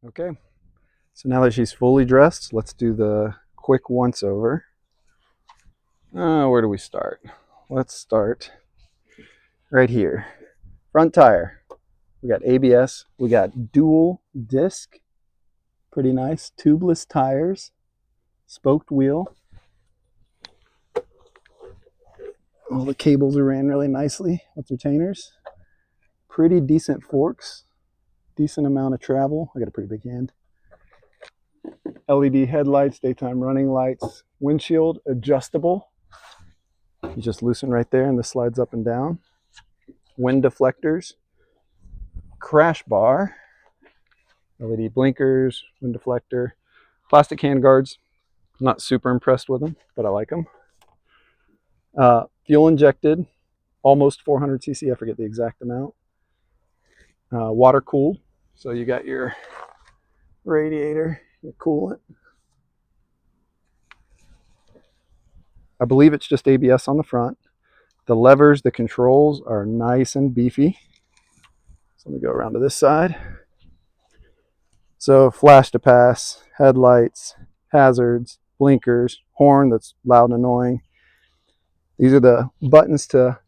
Okay, so now that she's fully dressed, let's do the quick once over. Where do we start? Let's start right here. Front tire. We got ABS. We got dual disc. Pretty nice. Tubeless tires. Spoked wheel. All the cables are ran really nicely with retainers. Pretty decent forks. Decent amount of travel. I got a pretty big hand. LED headlights, daytime running lights. Windshield adjustable. You just loosen right there and this slides up and down. Wind deflectors. Crash bar. LED blinkers. Wind deflector. Plastic hand guards. I'm not super impressed with them, but I like them. Fuel injected. Almost 400 cc. I forget the exact amount. Water cooled. So you got your radiator, your coolant. I believe it's just ABS on the front. The levers, the controls are nice and beefy. So let me go around to this side. So flash to pass, headlights, hazards, blinkers, horn that's loud and annoying. These are the buttons to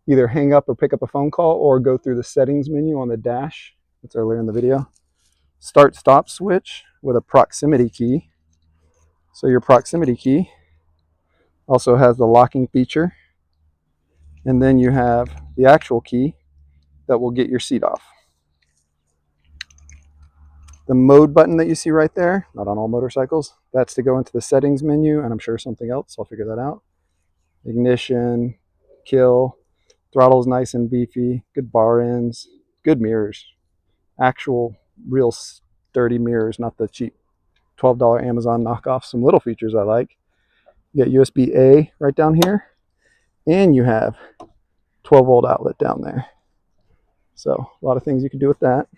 either hang up or pick up a phone call or go through the settings menu on the dash. That's earlier in the video. Start stop switch with a proximity key. So your proximity key also has the locking feature. And then you have the actual key that will get your seat off. The mode button that you see right there, not on all motorcycles, that's to go into the settings menu, and I'm sure something else, I'll figure that out. Ignition, kill, throttle's nice and beefy, good bar ends, good mirrors. Actual, real sturdy mirrors, not the cheap $12 Amazon knockoff. Some little features I like. You got USB-A right down here, and you have 12-volt outlet down there. So a lot of things you can do with that.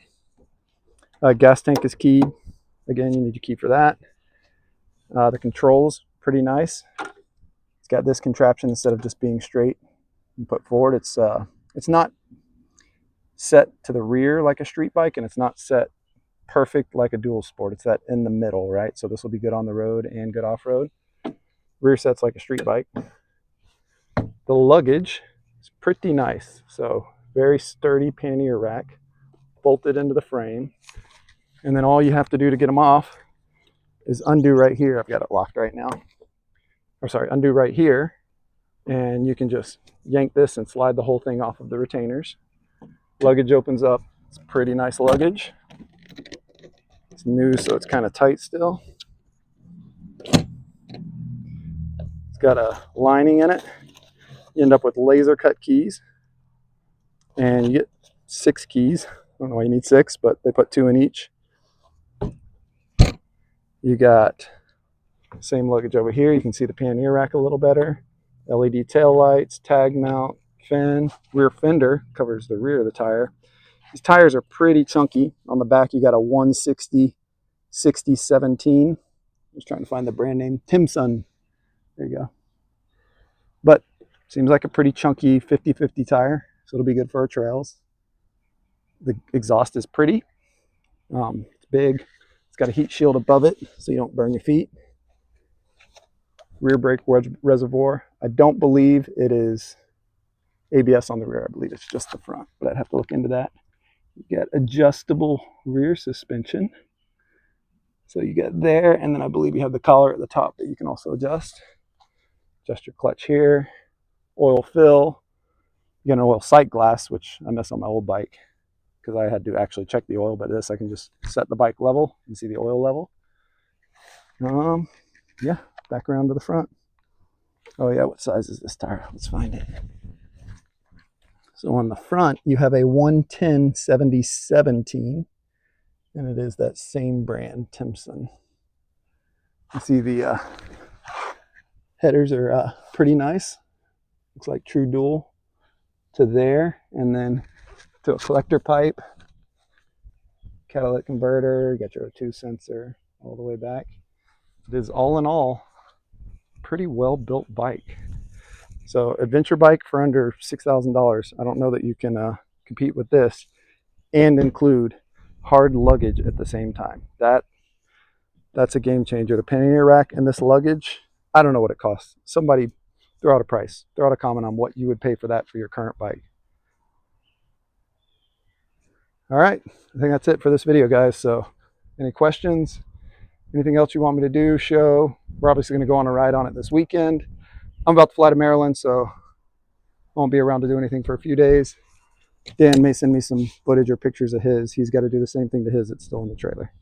Gas tank is keyed. Again, you need your key for that. The controls, pretty nice. It's got this contraption instead of just being straight and put forward. It's not set to the rear like a street bike, and it's not set perfect like a dual sport. It's that in the middle, right? So this will be good on the road and good off-road. Rear set's like a street bike. The luggage is pretty nice. So very sturdy pannier rack, bolted into the frame. And then all you have to do to get them off is undo right here. I've got it locked right now. Or sorry, undo right here. And you can just yank this and slide the whole thing off of the retainers. Luggage opens up. It's pretty nice luggage. It's new, so it's kind of tight still. It's got a lining in it. You end up with laser cut keys. And you get 6 keys. I don't know why you need 6, but they put 2 in each. You got same luggage over here. You can see the pannier rack a little better. LED tail lights, tag mount, fin. Rear fender covers the rear of the tire. These tires are pretty chunky. On the back, you got a 160 60-17. I was trying to find the brand name. Timson. There you go. But seems like a pretty chunky 50-50 tire, so it'll be good for our trails. The exhaust is pretty. It's big. It's got a heat shield above it so you don't burn your feet. Rear brake reservoir. I don't believe it is ABS on the rear. I believe it's just the front, but I'd have to look into that. You got adjustable rear suspension. So you get there, and then I believe you have the collar at the top that you can also adjust. Adjust your clutch here. Oil fill. You got an oil sight glass, which I miss on my old bike because I had to actually check the oil, but this I can just set the bike level and see the oil level. Yeah, back around to the front. Oh yeah, what size is this tire? Let's find it. So on the front, you have a 110/70-17, and it is that same brand, Timson. You see the headers are pretty nice. Looks like true dual to there, and then to a collector pipe, catalytic converter, you got your O2 sensor all the way back. It is all in all pretty well built bike. So adventure bike for under $6,000. I don't know that you can compete with this and include hard luggage at the same time. That's a game changer. The pannier rack and this luggage, I don't know what it costs. Somebody throw out a price, throw out a comment on what you would pay for that for your current bike. All right, I think that's it for this video, guys. So any questions, anything else you want me to do, show? We're obviously going to go on a ride on it this weekend. I'm about to fly to Maryland, so I won't be around to do anything for a few days. Dan may send me some footage or pictures of his. He's got to do the same thing to his. It's still in the trailer.